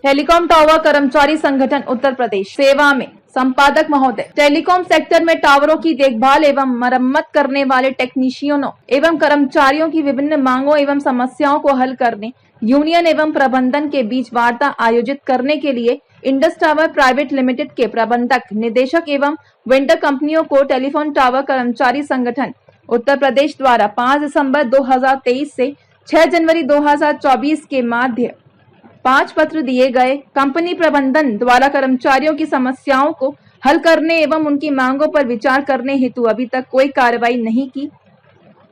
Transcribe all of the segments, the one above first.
Telecom tower कर्मचारी संगठन उत्तर प्रदेश सेवा में। संपादक महोदय, टेलीकॉम सेक्टर में टावरों की देखभाल एवं मरम्मत करने वाले टेक्नीशियनों एवं कर्मचारियों की विभिन्न मांगों एवं समस्याओं को हल करने यूनियन एवं प्रबंधन के बीच वार्ता आयोजित करने के लिए इंडस टावर प्राइवेट लिमिटेड के प्रबंधक, निदेशक एवं वेंडर कंपनियों को टेलीफोन टावर कर्मचारी संगठन उत्तर प्रदेश द्वारा 5 दिसंबर 2023 से 6 जनवरी 2024 के माध्य 5 पत्र दिए गए। कंपनी प्रबंधन द्वारा कर्मचारियों की समस्याओं को हल करने एवं उनकी मांगों पर विचार करने हेतु अभी तक कोई कार्रवाई नहीं की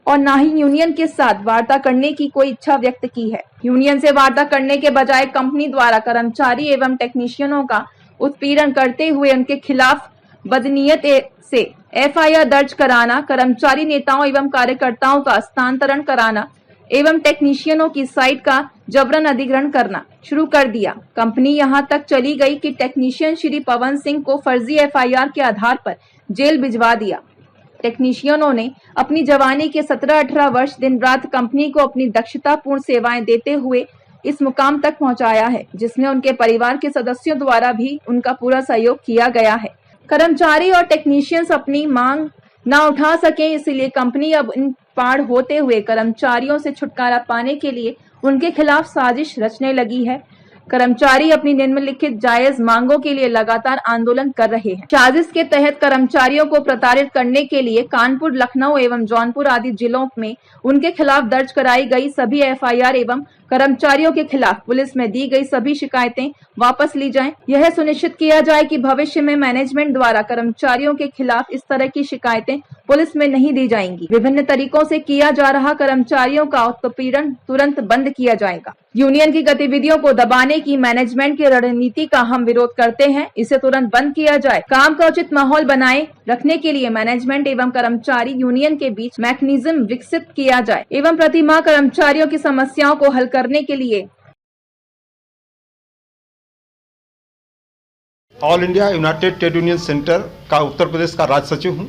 और न ही यूनियन के साथ वार्ता करने की कोई इच्छा व्यक्त की है। यूनियन से वार्ता करने के बजाय कंपनी द्वारा कर्मचारी एवं टेक्नीशियनों का उत्पीड़न करते हुए उनके खिलाफ बदनीयत से FIR दर्ज कराना, कर्मचारी नेताओं एवं कार्यकर्ताओं का हस्तांतरण कराना एवं टेक्नीशियनों की साइट का जबरन अधिग्रहण करना शुरू कर दिया। कंपनी यहां तक चली गई कि टेक्नीशियन श्री पवन सिंह को फर्जी FIR के आधार पर जेल भिजवा दिया। टेक्नीशियनों ने अपनी जवानी के 17-18 वर्ष दिन रात कंपनी को अपनी दक्षतापूर्ण सेवाएं देते हुए इस मुकाम तक पहुंचाया है, जिसमें उनके परिवार के सदस्यों द्वारा भी उनका पूरा सहयोग किया गया है। कर्मचारी और टेक्नीशियंस अपनी मांग न उठा सके, इसलिए कंपनी अब इन पार होते हुए कर्मचारियों से छुटकारा पाने के लिए उनके खिलाफ साजिश रचने लगी है। कर्मचारी अपनी निम्नलिखित जायज मांगों के लिए लगातार आंदोलन कर रहे हैं। साजिश के तहत कर्मचारियों को प्रताड़ित करने के लिए कानपुर, लखनऊ एवं जौनपुर आदि जिलों में उनके खिलाफ दर्ज कराई गई सभी FIR एवं कर्मचारियों के खिलाफ पुलिस में दी गई सभी शिकायतें वापस ली जाएं। यह सुनिश्चित किया जाए कि भविष्य में मैनेजमेंट द्वारा कर्मचारियों के खिलाफ इस तरह की शिकायतें पुलिस में नहीं दी जाएंगी। विभिन्न तरीकों से किया जा रहा कर्मचारियों का उत्पीड़न तुरंत बंद किया जाएगा। यूनियन की गतिविधियों को दबाने की मैनेजमेंट की रणनीति का हम विरोध करते हैं। इसे तुरंत बंद किया जाए। काम का उचित माहौल बनाए रखने के लिए मैनेजमेंट एवं कर्मचारी यूनियन के बीच मैकेनिज्म विकसित किया जाए एवं प्रतिमाह कर्मचारियों की समस्याओं को हल करने के लिए all India United trade union centre का उत्तर प्रदेश का राज्य सचिव हूं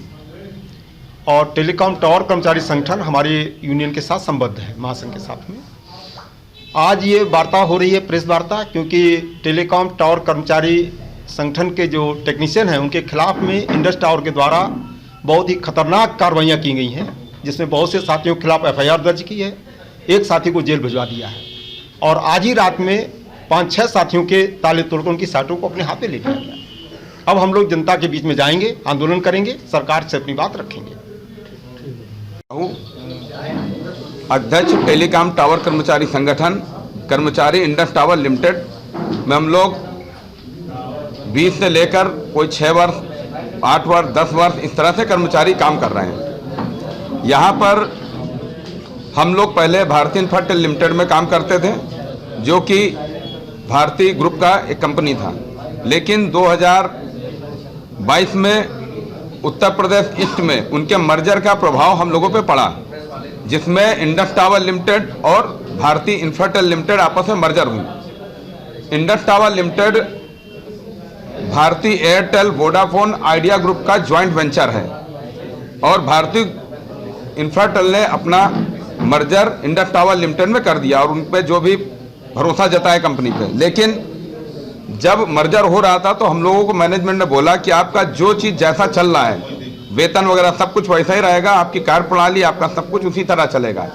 और टेलीकॉम टावर कर्मचारी संगठन हमारी यूनियन के साथ संबद्ध है, महासंघ के साथ में। आज ये वार्ता हो रही है, प्रेस वार्ता, क्योंकि टेलीकॉम टावर कर्मचारी संगठन के जो टेक्नीशियन हैं उनके खिलाफ में इंडस टावर के द्वारा बहुत ही खतरनाक कार्रवाइयाँ की गई हैं, जिसमें बहुत से साथियों के खिलाफ FIR दर्ज की है, एक साथी को जेल भिजवा दिया है और आज ही रात में 5-6 साथियों के ताले तोड़कर उनकी साइटों को अपने हाथ में ले लिया गया। अब हम लोग जनता के बीच में जाएंगे, आंदोलन करेंगे, सरकार से अपनी बात रखेंगे। अध्यक्ष टेलीकॉम टावर कर्मचारी संगठन कर्मचारी इंडस टावर लिमिटेड में हम लोग 20 से लेकर कोई 6 वर्ष, 8 वर्ष, 10 वर्ष इस तरह से कर्मचारी काम कर रहे हैं। यहाँ पर हम लोग पहले भारती इंफ्राटेल लिमिटेड में काम करते थे, जो कि भारती ग्रुप का एक कंपनी था, लेकिन 2022 में उत्तर प्रदेश ईस्ट में उनके मर्जर का प्रभाव हम लोगों पे पड़ा, जिसमें इंडस टावर लिमिटेड और भारती इंफ्राटेल लिमिटेड आपस में मर्जर हुई। Indus tower limited Bharti Airtel, Vodafone, Idea group का ज्वाइंट वेंचर है और भारती इंफ्राटेल ने अपना मर्जर इंडस टावर लिमिटेड में कर दिया और उन पे जो भी भरोसा जताया कंपनी पे। लेकिन जब मर्जर हो रहा था तो हम लोगों को मैनेजमेंट ने बोला कि आपका जो चीज़ जैसा चल रहा है, वेतन वगैरह सब कुछ वैसा ही रहेगा, आपकी कार्यप्रणाली, आपका सब कुछ उसी तरह चलेगा।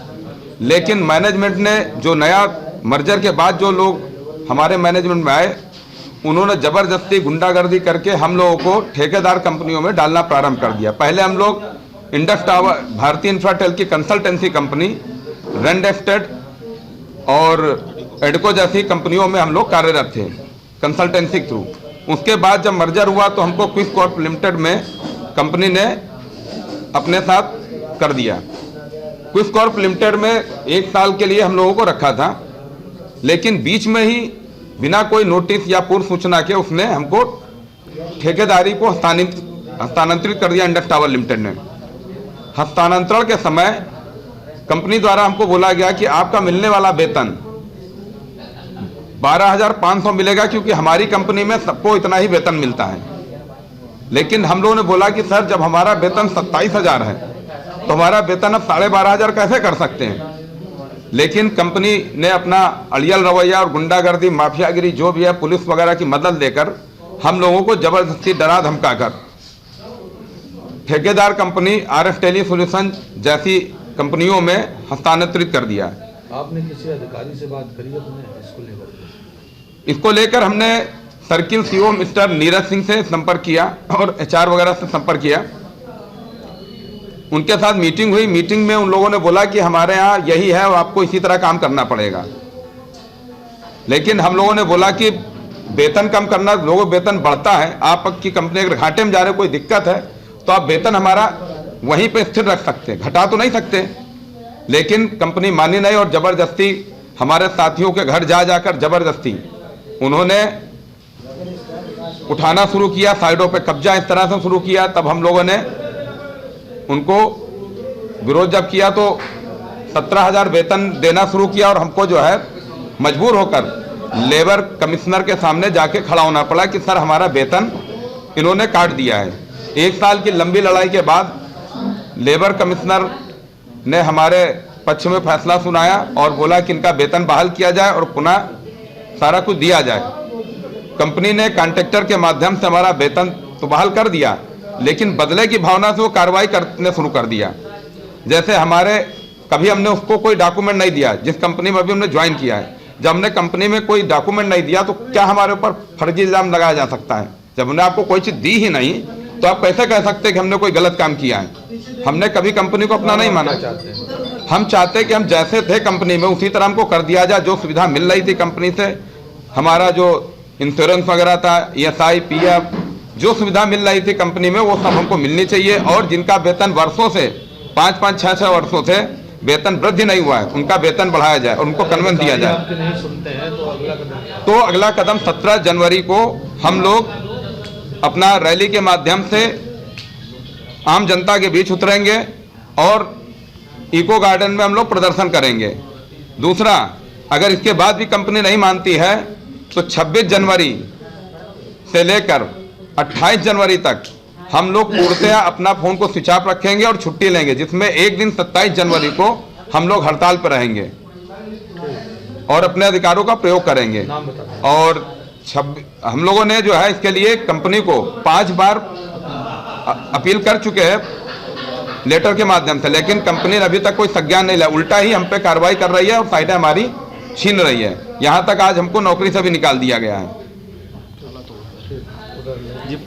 लेकिन मैनेजमेंट ने जो नया मर्जर के बाद जो लोग हमारे मैनेजमेंट में आए, उन्होंने ज़बरदस्ती गुंडागर्दी करके हम लोगों को ठेकेदार कंपनियों में डालना प्रारंभ कर दिया। पहले हम लोग इंडस टावर, भारती इंफ्राटेल की कंसल्टेंसी कंपनी, रेंडेस्टेड और एडको जैसी कंपनियों में हम लोग कार्यरत थे कंसल्टेंसी थ्रू। उसके बाद जब मर्जर हुआ तो हमको क्विस कॉर्प लिमिटेड में कंपनी ने अपने साथ कर दिया। क्विस कॉर्प लिमिटेड में 1 साल के लिए हम लोगों को रखा था, लेकिन बीच में ही बिना कोई नोटिस या पूर्व सूचना के उसने हमको ठेकेदारी को हस्तांतरित कर दिया। इंडस टावर लिमिटेड ने हस्तांतरण के समय कंपनी द्वारा हमको बोला गया कि आपका मिलने वाला वेतन 12,500 मिलेगा, क्योंकि हमारी कंपनी में सबको इतना ही वेतन मिलता है। लेकिन हम लोगों ने बोला कि सर, जब हमारा वेतन 27,000 है तो हमारा वेतन अब 12,500 कैसे कर सकते हैं। लेकिन कंपनी ने अपना अड़ियल रवैया और गुंडागर्दी, माफियागिरी जो भी है, पुलिस वगैरह की मदद लेकर हम लोगों को जबरदस्ती डरा धमकाकर ठेकेदार कंपनी आरएफ टेली सॉल्यूशन जैसी कंपनियों में हस्तांतरित कर दिया। आपने किसी अधिकारी से बात करी अपने इसको लेकर हमने circle CO mister Neeraj Singh से संपर्क किया और एचआर वगैरह से संपर्क किया। उनके साथ मीटिंग हुई। मीटिंग में उन लोगों ने बोला कि हमारे यहाँ यही है और आपको इसी तरह काम करना पड़ेगा। लेकिन हम लोगों ने बोला कि वेतन कम करना, लोगों वेतन बढ़ता है, आपकी कंपनी अगर घाटे में जा रहे, कोई दिक्कत है तो आप वेतन हमारा वहीं पे स्थिर रख सकते, घटा तो नहीं सकते। लेकिन कंपनी मानी नहीं और जबरदस्ती हमारे साथियों के घर जा जाकर जबरदस्ती उन्होंने उठाना शुरू किया, साइडों पे कब्जा इस तरह से शुरू किया। तब हम लोगों ने उनको विरोध जब किया तो 17,000 वेतन देना शुरू किया और हमको जो है मजबूर होकर लेबर कमिश्नर के सामने जाके खड़ा होना पड़ा कि सर हमारा वेतन इन्होंने काट दिया है। 1 साल की लंबी लड़ाई के बाद लेबर कमिश्नर ने हमारे पक्ष में फैसला सुनाया और बोला कि इनका वेतन बहाल किया जाए और पुनः सारा कुछ दिया जाए। कंपनी ने कॉन्ट्रैक्टर के माध्यम से हमारा वेतन तो बहाल कर दिया, लेकिन बदले की भावना से वो कार्रवाई करने शुरू कर दिया। जैसे हमारे कभी हमने उसको कोई डॉक्यूमेंट नहीं दिया, जिस कंपनी में अभी हमने ज्वाइन किया है, जब हमने कंपनी में कोई डॉक्यूमेंट नहीं दिया तो क्या हमारे ऊपर फर्जी इल्जाम लगाया जा सकता है? जब हमने आपको कोई चीज़ दी ही नहीं तो आप कैसे कह सकते हैं कि हमने कोई गलत काम किया है? हमने कभी कंपनी को अपना नहीं माना। हम चाहते कि हम जैसे थे कंपनी में उसी तरह हमको कर दिया जाए। जो सुविधा मिल रही थी कंपनी से, हमारा जो इंश्योरेंस वगैरह था, ESI, PF, जो सुविधा मिल रही थी कंपनी में वो सब हमको मिलनी चाहिए। और जिनका वेतन वर्षों से 5-5, 6-6 वर्षों से वेतन वृद्धि नहीं हुआ है, उनका वेतन बढ़ाया जाए और उनको कन्वेंस दिया जाए। नहीं सुनते हैं तो अगला कदम 17 जनवरी को हम लोग अपना रैली के माध्यम से आम जनता के बीच उतरेंगे और इको गार्डन में हम लोग प्रदर्शन करेंगे। दूसरा, अगर इसके बाद भी कंपनी नहीं मानती है तो 26 जनवरी से लेकर 28 जनवरी तक हम लोग पूर्णतया अपना फोन को स्विच ऑफ रखेंगे और छुट्टी लेंगे, जिसमें एक दिन 27 जनवरी को हम लोग हड़ताल पर रहेंगे और अपने अधिकारों का प्रयोग करेंगे। और हम लोगों ने जो है इसके लिए कंपनी को 5 बार अपील कर चुके हैं लेटर के माध्यम से, लेकिन कंपनी ने अभी तक कोई संज्ञान नहीं लिया, उल्टा ही हम पे कार्रवाई कर रही है और साइटें हमारी छीन रही है। यहाँ तक आज हमको नौकरी से भी निकाल दिया गया है।